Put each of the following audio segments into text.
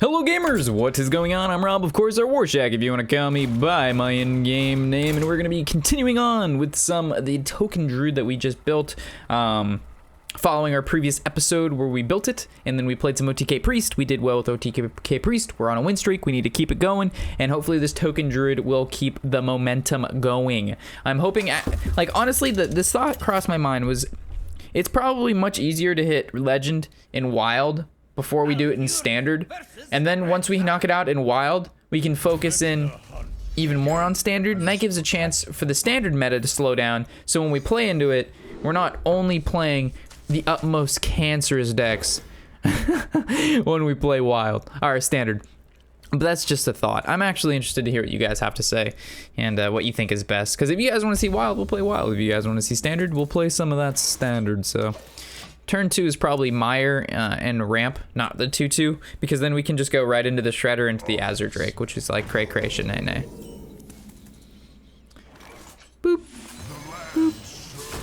Hello gamers, what is going on? I'm Rob, of course, our Warshack, if you want to call me by my in-game name, and we're going to be continuing on with some of the token Druid that we just built, following our previous episode where we built it, and then we played some OTK Priest. We did well with OTK Priest. We're on a win streak. We need to keep it going, and hopefully this token Druid will keep the momentum going. I'm hoping, honestly, this thought crossed my mind was, it's probably much easier to hit Legend in Wild before we do it in Standard, and then once we knock it out in Wild, we can focus in even more on Standard, and that gives a chance for the Standard meta to slow down, so when we play into it, we're not only playing the utmost cancerous decks when we play Wild, or Standard. But that's just a thought. I'm actually interested to hear what you guys have to say and what you think is best, because if you guys want to see Wild, we'll play Wild. If you guys want to see Standard, we'll play some of that Standard, so... Turn 2 is probably Mire and Ramp, not the 2-2, because then we can just go right into the Shredder into the Azure Drake, which is like cray cray shenanay. Boop. Boop.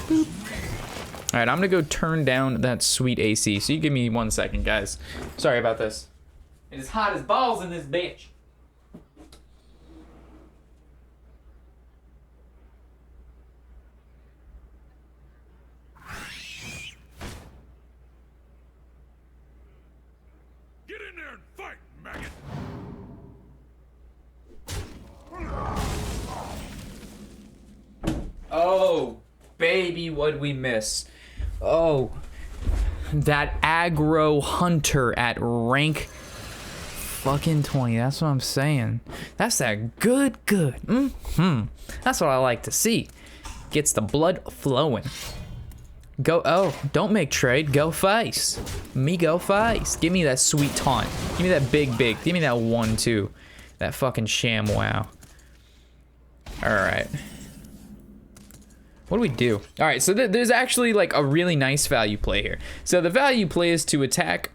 Boop. Alright, I'm gonna go turn down that sweet AC, so you give me 1 second, guys. Sorry about this. It is hot as balls in this bitch. Oh, baby, what'd we miss? Oh, that aggro hunter at rank fucking 20. That's what I'm saying. That's that good. That's what I like to see. Gets the blood flowing. Go, oh, don't make trade. Go face. Me go face. Give me that sweet taunt. Give me that big. Give me that 1-2. That fucking sham wow. Alright. What do we do? All right, so there's actually like a really nice value play here. So the value play is to attack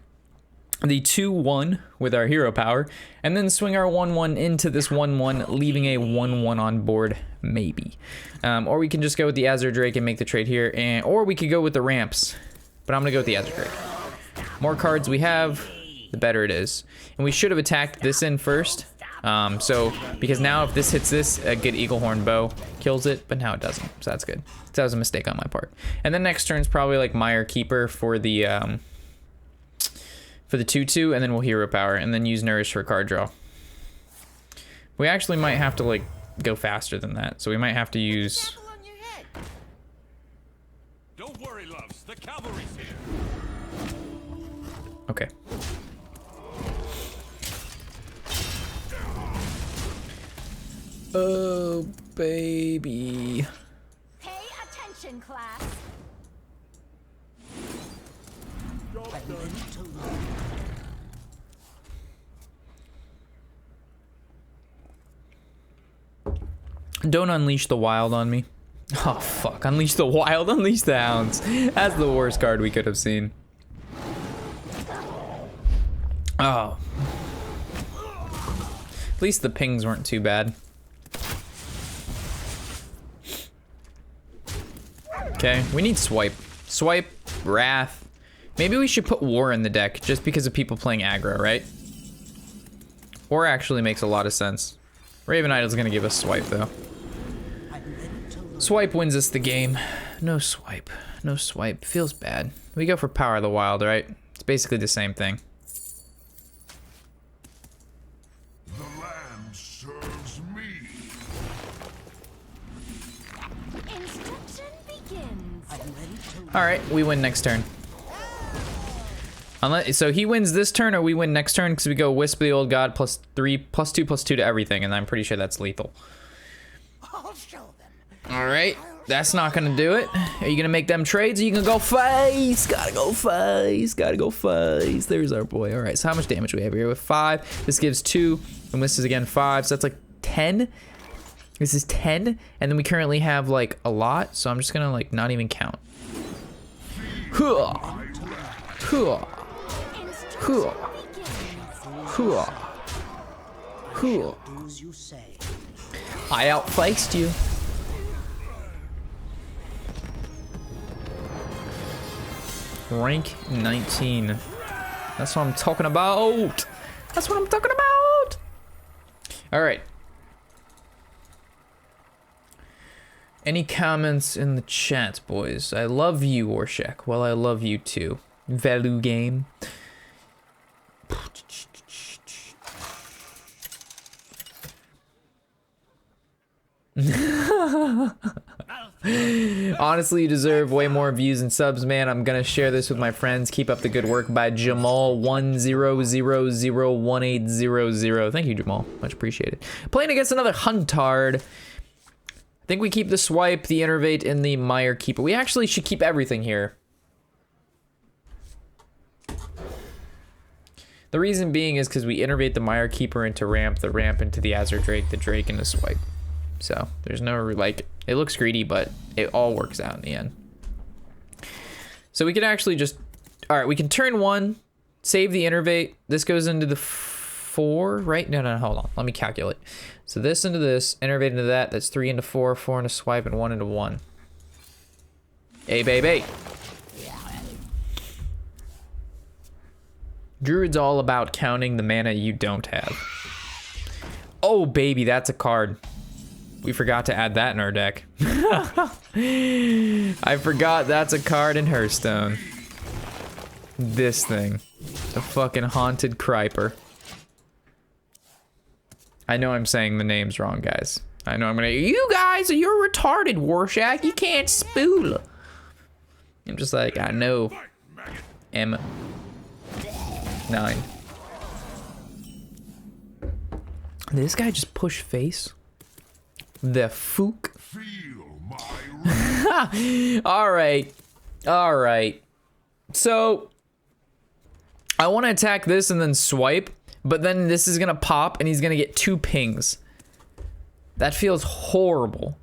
the 2-1 with our hero power, and then swing our 1-1 into this 1-1, leaving a 1-1 on board, maybe. Or we can just go with the Azure Drake and make the trade here, or we could go with the ramps, but I'm gonna go with the Azure Drake. More cards we have, the better it is. And we should have attacked this in first. Because now if this hits this, a good Eaglehorn Bow kills it, but now it doesn't, so that's good. So that was a mistake on my part. And then next turn's probably like Mire Keeper for the 2-2, and then we'll Hero Power, and then use Nourish for card draw. We actually might have to like go faster than that, so we might have to use... Don't worry, loves, the cavalry's here. Okay. Oh, baby. Pay attention, class. Don't unleash the wild on me. Oh, fuck. Unleash the wild, unleash the hounds. That's the worst card we could have seen. Oh. At least the pings weren't too bad. Okay, we need Swipe. Swipe, Wrath. Maybe we should put War in the deck, just because of people playing aggro, right? War actually makes a lot of sense. Raven Idol's gonna give us Swipe, though. Swipe wins us the game. No Swipe. No Swipe. Feels bad. We go for Power of the Wild, right? It's basically the same thing. The land serves me. Instruction begins. All right, we win next turn. So he wins this turn, or we win next turn because we go Wisp of the Old God +3, +2/+2 to everything, and I'm pretty sure that's lethal. I'll show them. All right, that's not gonna do it. Are you gonna make them trades? Or you gonna go face? Gotta go face. Gotta go face. There's our boy. All right, so how much damage do we have here? With 5, this gives 2, and this is again 5, so that's like 10. This is 10, and then we currently have like a lot, so I'm just gonna like not even count. Huh. Huh. Huh. Huh. Huh. I outfaced you. Rank 19. That's what I'm talking about. That's what I'm talking about. All right. Any comments in the chat, boys? I love you, Warshack. Well, I love you too. Value game. Honestly, you deserve way more views and subs, man. I'm gonna share this with my friends. Keep up the good work by Jamal10001800. Thank you, Jamal. Much appreciated. Playing against another Huntard. I think we keep the swipe, the innervate, and the Mire Keeper. We actually should keep everything here. The reason being is because we innervate the Mire Keeper into ramp, the ramp into the Azure Drake, the Drake into swipe. So there's no, like, it looks greedy, but it all works out in the end. So we can actually just, all right, we can turn 1, save the innervate. This goes into the 4, right? No, hold on. Let me calculate. So this into this, innervate into that. That's 3 into 4, 4 into swipe, and 1 into 1. Hey, baby. Druid's all about counting the mana you don't have. Oh, baby, that's a card. We forgot to add that in our deck. I forgot that's a card in Hearthstone. This thing. A fucking haunted Criper. I know I'm saying the names wrong, guys. I know I'm gonna, you guys, you're retarded, Warshack. You can't spool. I'm just like, I know. M9. Did this guy just push face? The fook. Feel my All right. So I want to attack this and then swipe, but then this is gonna pop and he's gonna get 2 pings. That feels horrible.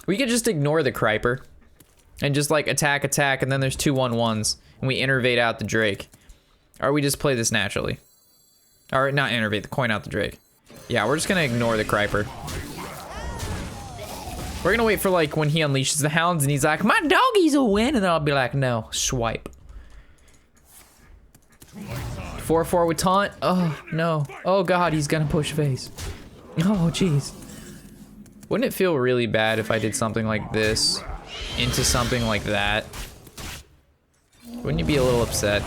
We could just ignore the Criper and just like attack, and then there's 2 1/1s and we innervate out the Drake. Or we just play this naturally. Or not innervate, the coin out the Drake. Yeah, we're just gonna ignore the Criper. We're gonna wait for like when he unleashes the hounds and he's like, my doggies will win, and then I'll be like, no, swipe. 4/4 with taunt. Oh no. Oh god, he's gonna push face. Oh jeez. Wouldn't it feel really bad if I did something like this into something like that? Wouldn't you be a little upset?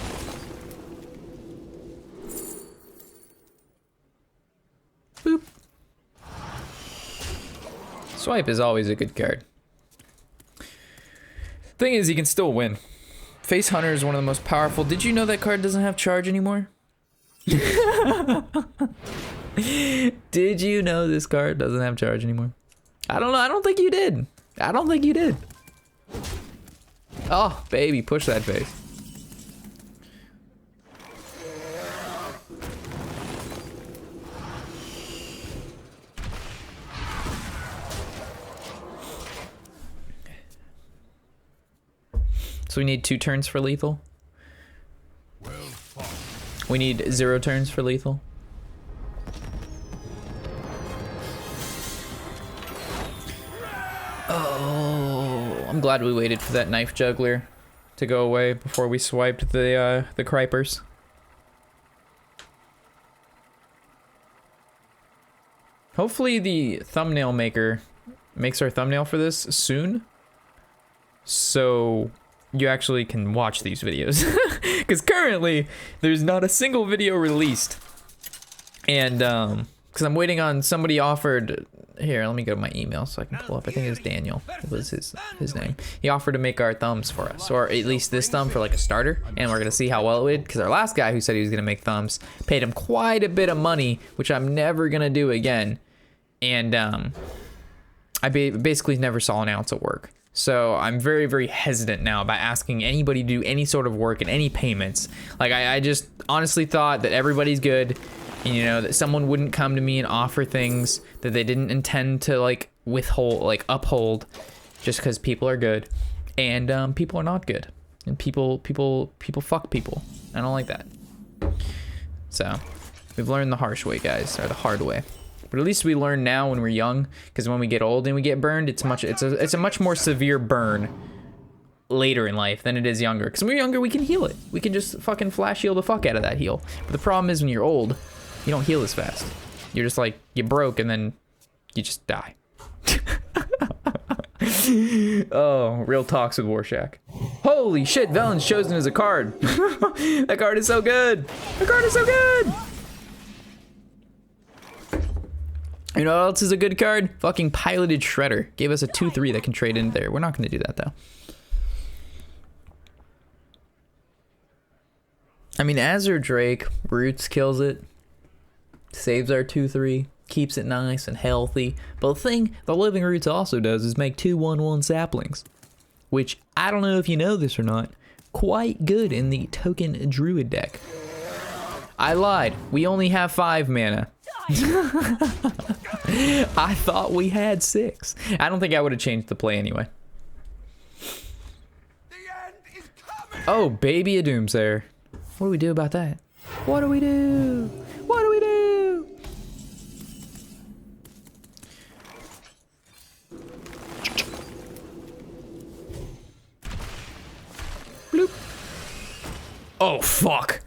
Boop. Swipe is always a good card. Thing is, you can still win. Face Hunter is one of the most powerful. Did you know that card doesn't have charge anymore? Did you know this card doesn't have charge anymore? I don't know. I don't think you did. I don't think you did. Oh, baby, push that face. So we need 2 turns for lethal. We need 0 turns for lethal. Oh, I'm glad we waited for that knife juggler to go away before we swiped the Cripers. Hopefully the thumbnail maker makes our thumbnail for this soon, so you actually can watch these videos. Because currently there's not a single video released, and because I'm waiting on somebody offered. Here, let me go to my email so I can pull up. I think it was Daniel. It was his name. He offered to make our thumbs for us, or at least this thumb for like a starter, and we're gonna see how well it would. Because our last guy who said he was gonna make thumbs paid him quite a bit of money, which I'm never gonna do again. And I basically never saw an ounce of work. So I'm very, very hesitant now about asking anybody to do any sort of work and any payments. Like I just honestly thought that everybody's good, and you know, that someone wouldn't come to me and offer things that they didn't intend to like withhold, like uphold, just because people are good, and people are not good, and people fuck people. I don't like that. So we've learned the harsh way, guys, or the hard way. But at least we learn now when we're young, because when we get old and we get burned, it's a much more severe burn later in life than it is younger. Because when we're younger, we can heal it. We can just fucking flash heal the fuck out of that heal. But the problem is when you're old, you don't heal as fast. You're just like, you broke and then you just die. Oh, real talks with Warshack. Holy shit, Velen's chosen as a card. That card is so good. That card is so good. You know what else is a good card? Fucking Piloted Shredder. Gave us a 2/3 that can trade in there. We're not going to do that, though. I mean, Azure Drake, Roots kills it. Saves our 2/3. Keeps it nice and healthy. But the thing the Living Roots also does is make 2/1/1 saplings. Which, I don't know if you know this or not, quite good in the token Druid deck. I lied. We only have 5 mana. I thought we had 6. I don't think I would have changed the play anyway. The end is coming. Oh, baby a Doomsayer. What do we do about that? What do we do? What do we do? Bloop. Oh, fuck.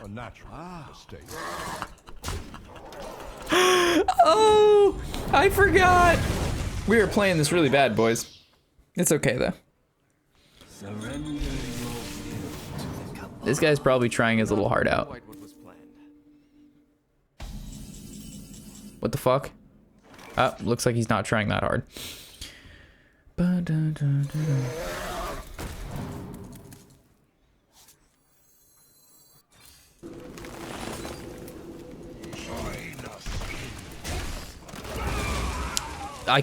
A natural mistake. Oh, I forgot. We were playing this really bad, boys. It's okay, though. This guy's probably trying his little heart out. What the fuck? Oh, looks like he's not trying that hard.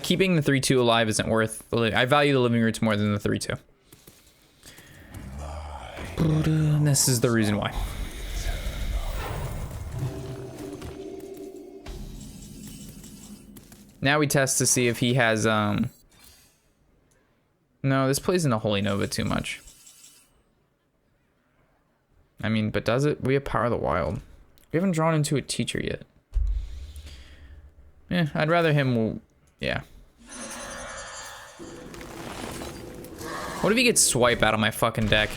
Keeping the 3/2 alive isn't worth. I value the Living Roots more than the 3/2. And this is the reason why. Now we test to see if he has no, this plays into Holy Nova too much. I mean, but does it? We have Power of the Wild. We haven't drawn into a teacher yet. Yeah, I'd rather him. Yeah. What if he gets swipe out of my fucking deck?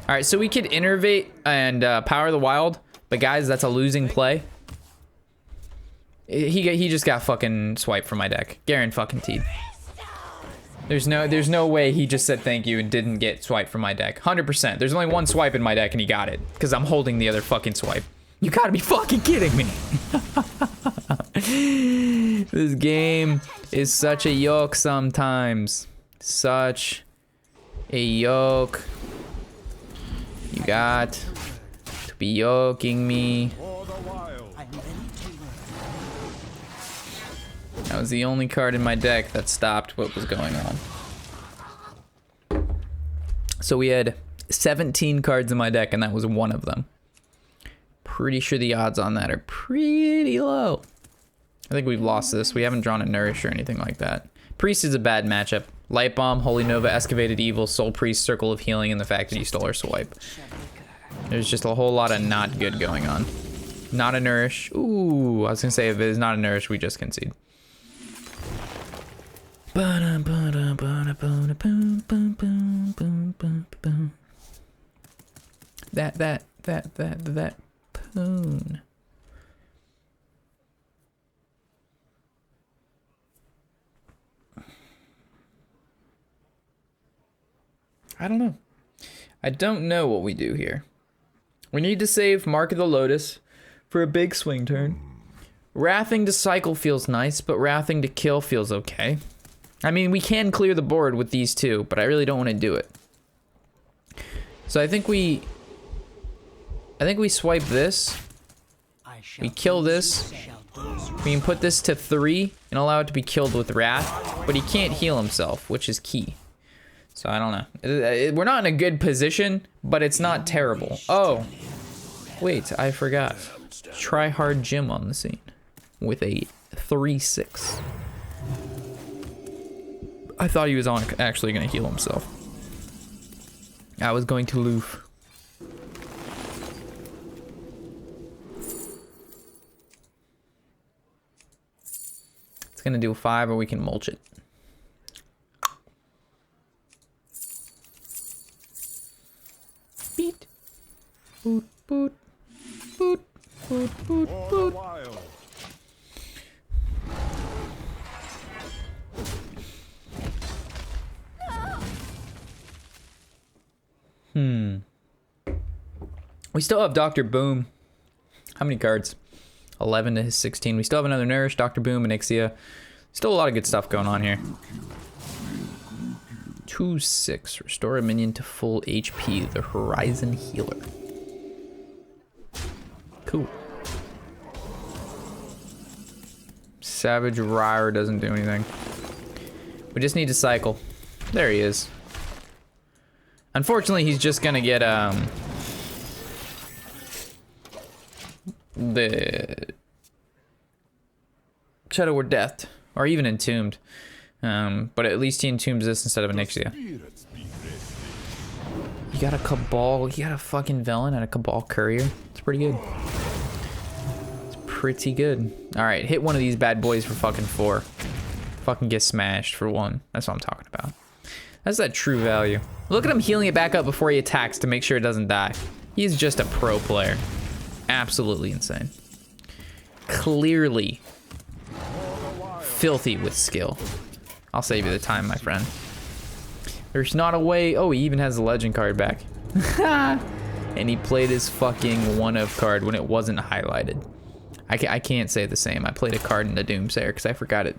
All right, so we could Innervate and Power of the Wild, but guys, that's a losing play. He just got fucking swiped from my deck. Garen fucking teed. There's no way he just said thank you and didn't get swiped from my deck. 100%. There's only one swipe in my deck and he got it because I'm holding the other fucking swipe. You gotta be fucking kidding me. This game is such a yoke sometimes. Such a yoke. You got to be yoking me. That was the only card in my deck that stopped what was going on. So we had 17 cards in my deck and that was one of them. Pretty sure the odds on that are pretty low. I think we've lost this. We haven't drawn a Nourish or anything like that. Priest is a bad matchup. Light Bomb, Holy Nova, Excavated Evil, Soul Priest, Circle of Healing, and the fact that he stole our swipe. There's just a whole lot of not good going on. Not a Nourish. Ooh, I was gonna say if it is not a Nourish, we just concede. That poon. I don't know. I don't know what we do here. We need to save Mark of the Lotus for a big swing turn. Wrathing to cycle feels nice, but Wrathing to kill feels okay. I mean, we can clear the board with these two, but I really don't want to do it. So I think we swipe this. We kill this. We can put this to 3 and allow it to be killed with Wrath, but he can't heal himself, which is key. So I don't know. We're not in a good position, but it's not terrible. Oh, wait, I forgot. Try Hard Jim on the scene with a 3/6. I thought he was actually going to heal himself. I was going to loof. gonna do 5 or we can mulch it. Beat. Boot, boot, boot, boot, boot, For the boot. wild. We still have Dr. Boom. How many cards? 11 to his 16. We still have another Nourish, Dr. Boom, and Ixia. Still a lot of good stuff going on here. 2/6. Restore a minion to full HP. The Horizon Healer. Cool. Savage Ryre doesn't do anything. We just need to cycle. There he is. Unfortunately, he's just gonna get the Shadow Word Death, or even Entombed. But at least he entombs this instead of an Ixia. Spirits be rested. You got a Cabal, you got a fucking Villain and a Cabal Courier. It's pretty good. It's pretty good. Alright, hit one of these bad boys for fucking 4. Fucking get smashed for 1. That's what I'm talking about. That's that true value. Look at him healing it back up before he attacks to make sure it doesn't die. He's just a pro player. Absolutely insane. Clearly filthy with skill. I'll save you the time, my friend. There's not a way. Oh, he even has the legend card back. And he played his fucking one-of card when it wasn't highlighted. I can't say the same. I played a card in the Doomsayer because I forgot it.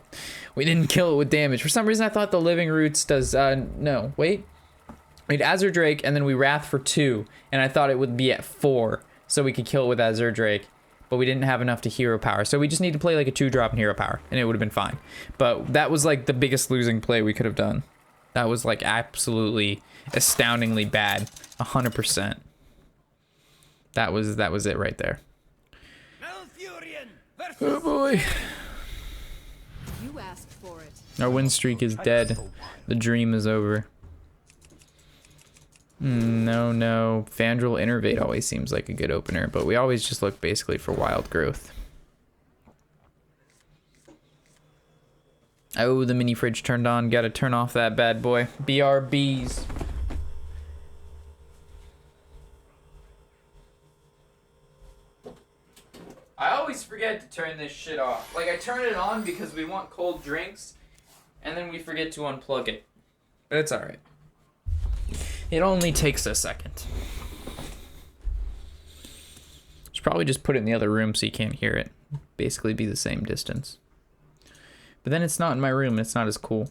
We didn't kill it with damage. For some reason, I thought the Living Roots does... no, wait. We had Azure Drake, and then we Wrath for 2. And I thought it would be at 4, so we could kill it with Azure Drake. But we didn't have enough to hero power. So we just need to play like a 2-drop and hero power, and it would have been fine. But that was like the biggest losing play we could have done. That was like absolutely astoundingly bad. 100%. That was it right there. Oh boy. You asked for it. Our win streak is dead. The dream is over. No. Fandral Innervate always seems like a good opener, but we always just look basically for wild growth. Oh, the mini fridge turned on. Gotta turn off that bad boy. BRBs. I always forget to turn this shit off. Like, I turn it on because we want cold drinks, and then we forget to unplug it. But it's alright. It only takes a second. Should probably just put it in the other room so you can't hear it. Basically be the same distance. But then it's not in my room and it's not as cool.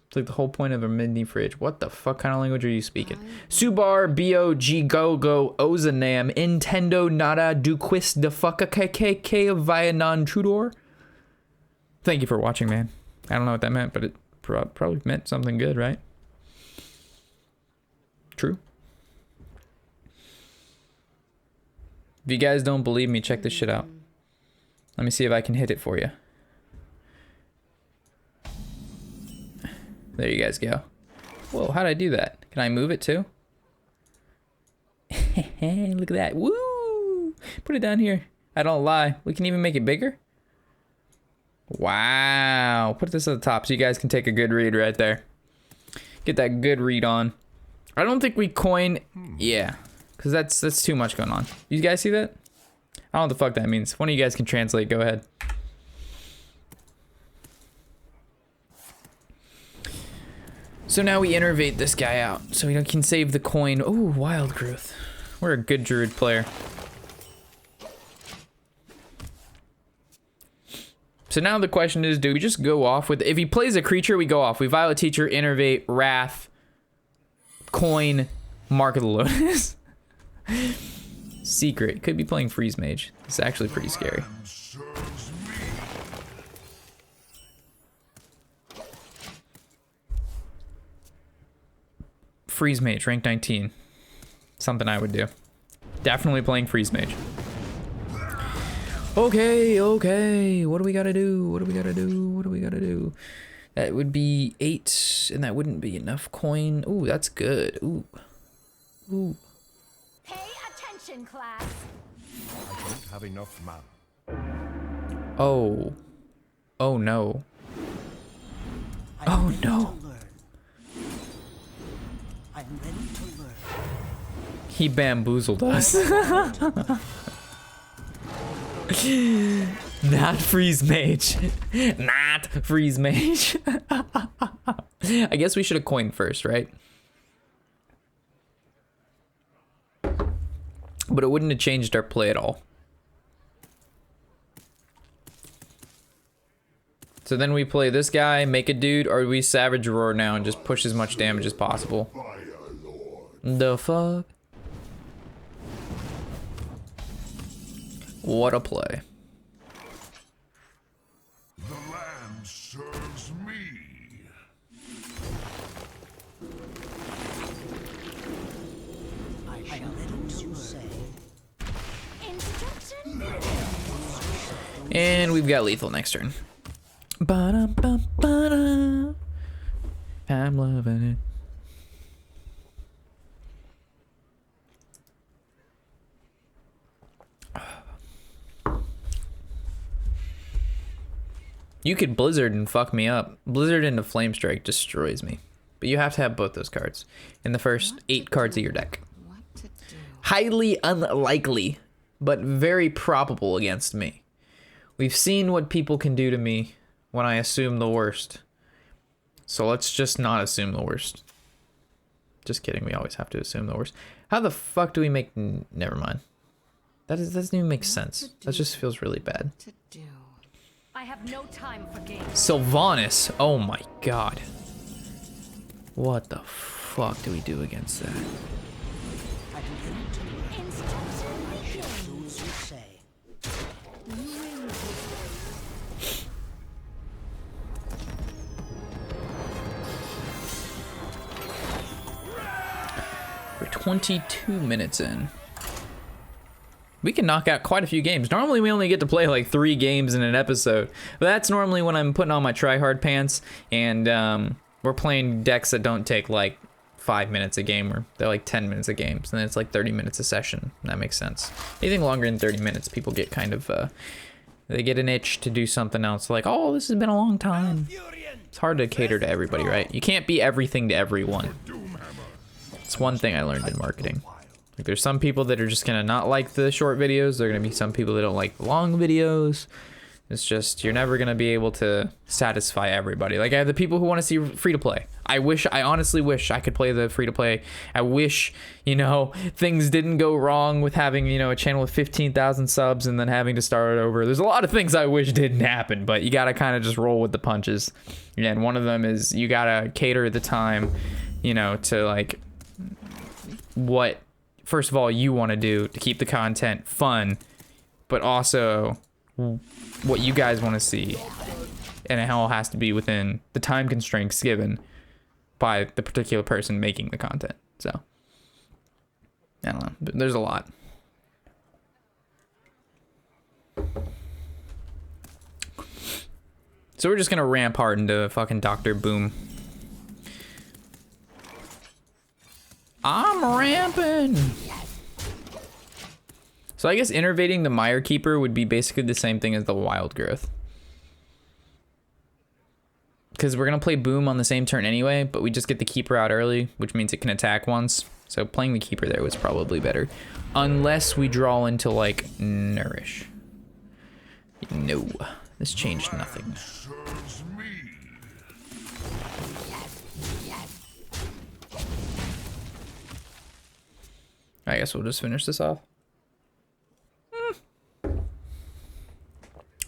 It's like the whole point of a mini fridge. What the fuck kind of language are you speaking? Subar, B-O-G, Go-Go, Ozanam, Nintendo, Nada, Duquist, the fucka KKK, Vietnam, Trudor. Thank you for watching, man. I don't know what that meant, but it probably meant something good, right? True. If you guys don't believe me, check this shit out. Let me see if I can hit it for you. There you guys go. Whoa, how'd I do that? Can I move it too? Look at that. Woo! Put it down here. I don't lie. We can even make it bigger. Wow. Put this at the top so you guys can take a good read right there. Get that good read on. I don't think we coin... Yeah. Because that's too much going on. You guys see that? I don't know what the fuck that means. If one of you guys can translate, go ahead. So now we innervate this guy out so we can save the coin. Ooh, wild growth. We're a good druid player. So now the question is, do we just go off with... If he plays a creature, we go off. We Violet Teacher, innervate, Wrath, coin, Mark of the Lotus. Secret. Could be playing Freeze Mage. It's actually pretty scary. Freeze Mage, rank 19. Something I would do. Definitely playing Freeze Mage. Okay. What do we gotta do? That would be 8, and that wouldn't be enough coin. Ooh, that's good. Ooh. Pay attention, class. I don't have enough mana. Oh. Oh no. Oh no. I'm ready to learn. He bamboozled us. Not freeze mage. Not freeze mage. I guess we should have coined first, right? But it wouldn't have changed our play at all. So then we play this guy, make a dude, or we Savage Roar now and just push as much damage as possible. The fuck? What a play. The land serves me. I shall do you say. Instruction. And we've got lethal next turn. Ba-dum-bum-ba-dum. I'm loving it. You could Blizzard and fuck me up. Blizzard into Flame Strike destroys me. But you have to have both those cards in the first 8 cards of your deck. What to do? Highly unlikely, but very probable against me. We've seen what people can do to me when I assume the worst. So let's just not assume the worst. Just kidding, we always have to assume the worst. How the fuck do we make... Never mind. That doesn't even make sense. That just feels really bad. To do. I have no time for games. Sylvanas. Oh my god. What the fuck do we do against that? Instruction begins. Do as you say. We're 22 minutes in. We can knock out quite a few games. Normally we only get to play like 3 games in an episode. But that's normally when I'm putting on my try-hard pants and we're playing decks that don't take like 5 minutes a game, or they're like 10 minutes a game. So then it's like 30 minutes a session. That makes sense. Anything longer than 30 minutes, people get kind of, they get an itch to do something else. Like, oh, this has been a long time. It's hard to cater to everybody, right? You can't be everything to everyone. It's one thing I learned in marketing. Like, there's some people that are just gonna not like the short videos. There are gonna be some people that don't like the long videos. It's just, you're never gonna be able to satisfy everybody. Like, I have the people who want to see free to play. I honestly wish I could play the free to play. I wish, you know, things didn't go wrong with having, you know, a channel with 15,000 subs and then having to start over. There's a lot of things I wish didn't happen, but you gotta kind of just roll with the punches. And one of them is you gotta cater the time, you know, to like what, first of all, you want to do to keep the content fun, but also what you guys want to see, and it all has to be within the time constraints given by the particular person making the content. So I don't know, there's a lot. So we're just gonna ramp hard into fucking Dr. Boom. I'm ramping. So I guess innervating the Mire Keeper would be basically the same thing as the Wild Growth. Because we're going to play Boom on the same turn anyway, but we just get the Keeper out early, which means it can attack once. So playing the Keeper there was probably better. Unless we draw into, like, Nourish. No, this changed nothing. Serves me. I guess we'll just finish this off.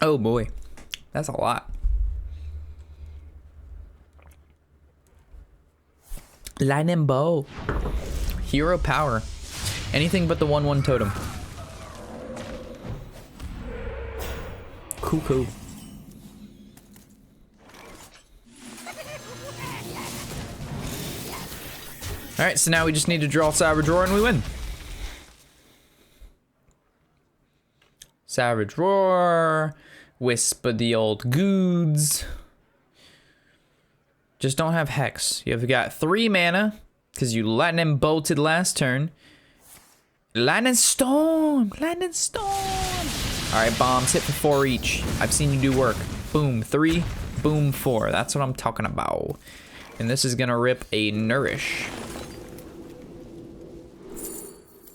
Oh boy, that's a lot. Lightning Bow. Hero Power. Anything but the 1/1 totem. Cool. Alright, so now we just need to draw Savage Roar and we win. Savage Roar. Wisp of the old goods. Just don't have Hex. You've got 3 mana because you Lightning Bolted last turn. Lightning Storm! Lightning Storm! All right, bombs hit for 4 each. I've seen you do work. Boom, 3, boom, 4. That's what I'm talking about. And this is gonna rip a nourish.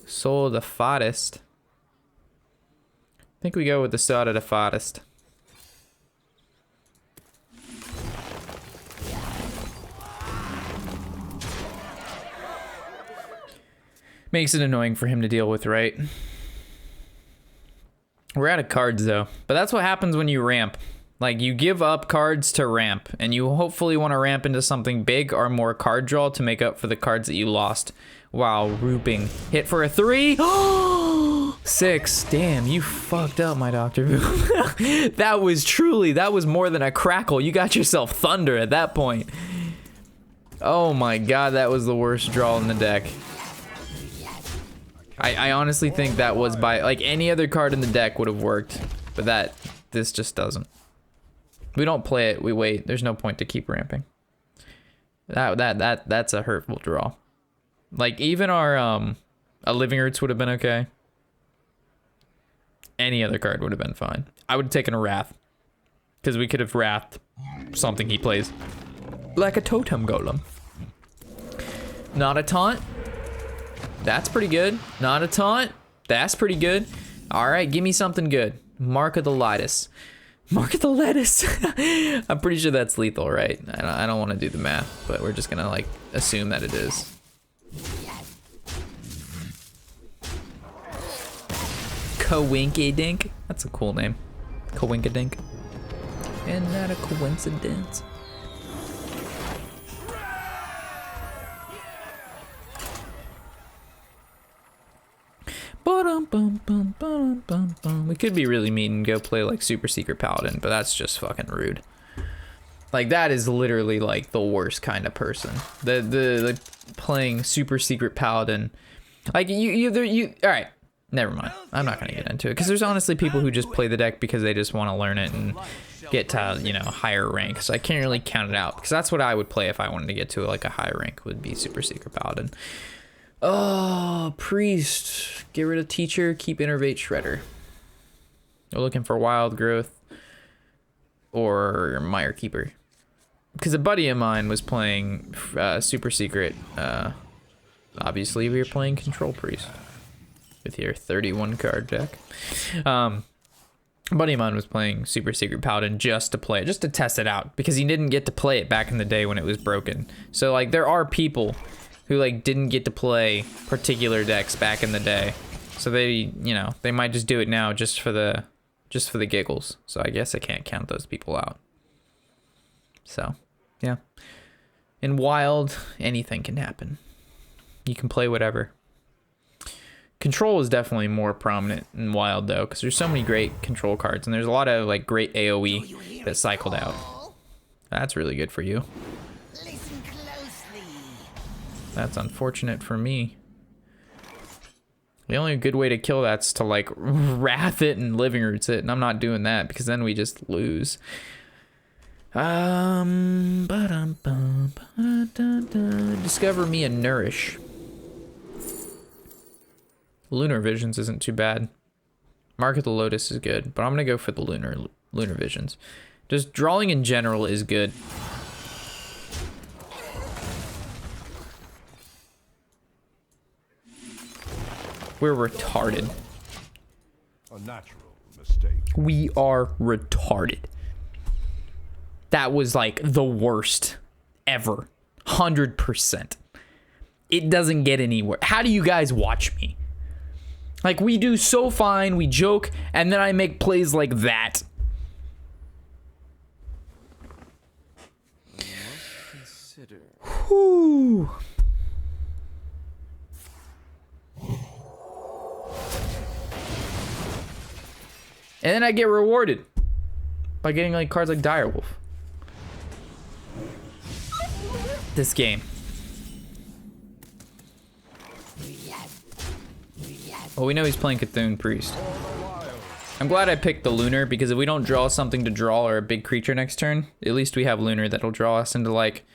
Soul of the Fattest. I think we go with the Soul of the Fattest. Makes it annoying for him to deal with, right? We're out of cards though, but that's what happens when you ramp. Like, you give up cards to ramp, and you hopefully want to ramp into something big or more card draw to make up for the cards that you lost while rooping. Hit for a 3. 6. Damn, you fucked up, my Dr. Boom. That was more than a crackle. You got yourself thunder at that point. Oh my god, that was the worst draw in the deck. I honestly think that was by, like, any other card in the deck would have worked, but this just doesn't. We don't play it, we wait. There's no point to keep ramping. That's a hurtful draw. Like, even our a Living Roots would have been okay. Any other card would have been fine. I would have taken a Wrath, because we could have Wrathed something he plays. Like a Totem Golem. Not a taunt. That's pretty good. Not a taunt. That's pretty good. All right, give me something good. Mark of the Lettuce. Mark of the Lettuce. I'm pretty sure that's lethal, right? I don't want to do the math, but we're just gonna, like, assume that it is. Coinkydink. That's a cool name. Coinkydink. Isn't that a coincidence? We could be really mean and go play like Super Secret Paladin, but that's just fucking rude. Like, that is literally like the worst kind of person. The playing Super Secret Paladin. Like, you all right, never mind. I'm not gonna get into it, because there's honestly people who just play the deck because they just want to learn it and get to, you know, higher rank. So I can't really count it out, because that's what I would play if I wanted to get to like a high rank, would be Super Secret Paladin. Oh, Priest. Get rid of Teacher, keep Innervate Shredder. We're looking for Wild Growth or Mire Keeper. Because a buddy of mine was playing Super Secret. Obviously, we were playing Control Priest with your 31 card deck. A buddy of mine was playing Super Secret Paladin just to play it, just to test it out, because he didn't get to play it back in the day when it was broken. So, like, there are people who, like, didn't get to play particular decks back in the day, so they, you know, they might just do it now just for the giggles. So I guess I can't count those people out. So, yeah. In Wild, anything can happen. You can play whatever. Control is definitely more prominent in Wild, though, because there's so many great control cards, and there's a lot of, like, great AoE that cycled out. That's really good for you. That's unfortunate for me. The only good way to kill that's to, like, Wrath it and Living Roots it, and I'm not doing that, because then we just lose. Discover me a Nourish. Lunar Visions isn't too bad. Mark of the Lotus is good, but I'm gonna go for the Lunar Visions. Just drawing in general is good. We're retarded. A natural mistake. We are retarded. That was like the worst ever. 100%. It doesn't get anywhere. How do you guys watch me? Like, we do so fine, we joke, and then I make plays like that. Whew. And then I get rewarded by getting, like, cards like Direwolf. This game. Well, we know he's playing Cthulhu Priest. I'm glad I picked the Lunar, because if we don't draw something to draw or a big creature next turn, at least we have Lunar that'll draw us into, like,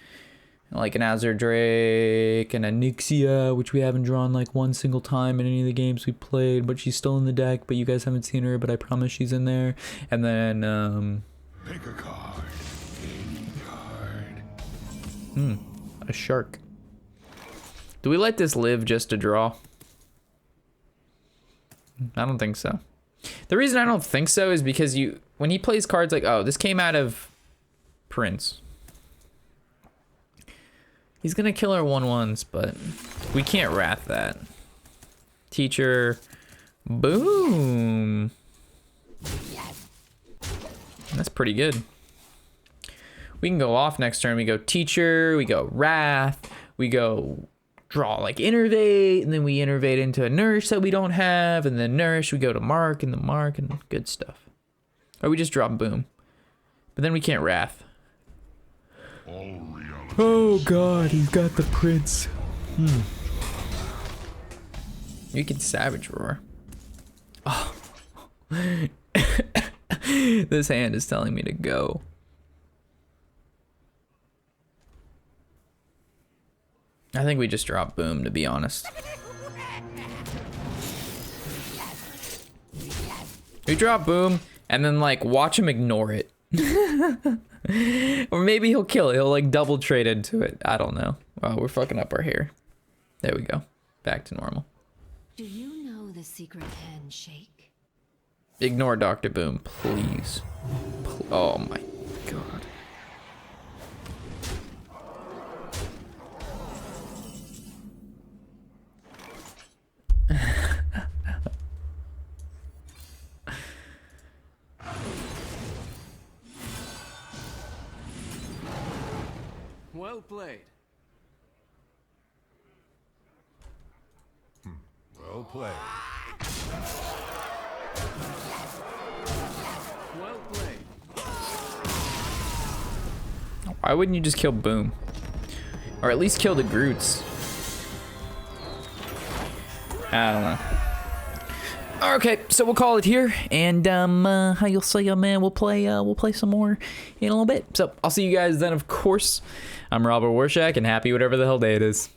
Like an Azure Drake and a Nixia, which we haven't drawn like one single time in any of the games we played, but she's still in the deck, but you guys haven't seen her, but I promise she's in there. And then, Pick a card. Any card. a shark. Do we let this live just to draw? I don't think so. The reason I don't think so is because when he plays cards like, oh, this came out of Prince. He's gonna kill our 1/1s, but we can't wrath that. Teacher, boom. That's pretty good. We can go off next turn. We go Teacher, we go Wrath, we go draw like Innervate, and then we Innervate into a Nourish that we don't have, and then Nourish, we go to Mark, and the Mark, and good stuff. Or we just drop Boom. But then we can't Wrath. Oh god, he's got the Prince. You can Savage Roar. Oh. This hand is telling me to go. I think we just drop Boom, to be honest. We drop Boom, and then like watch him ignore it. Or maybe he'll kill it. He'll like double trade into it. I don't know. Oh, we're fucking up our hair. There we go. Back to normal. Do you know the secret handshake? Ignore Dr. Boom, please. Oh my god. Well played. Well played. Well played. Why wouldn't you just kill Boom? Or at least kill the Groots? I don't know. Okay, so we'll call it here, and how you'll say, man, we'll play some more in a little bit. So I'll see you guys then, of course. I'm Robert Warshack, and happy whatever the hell day it is.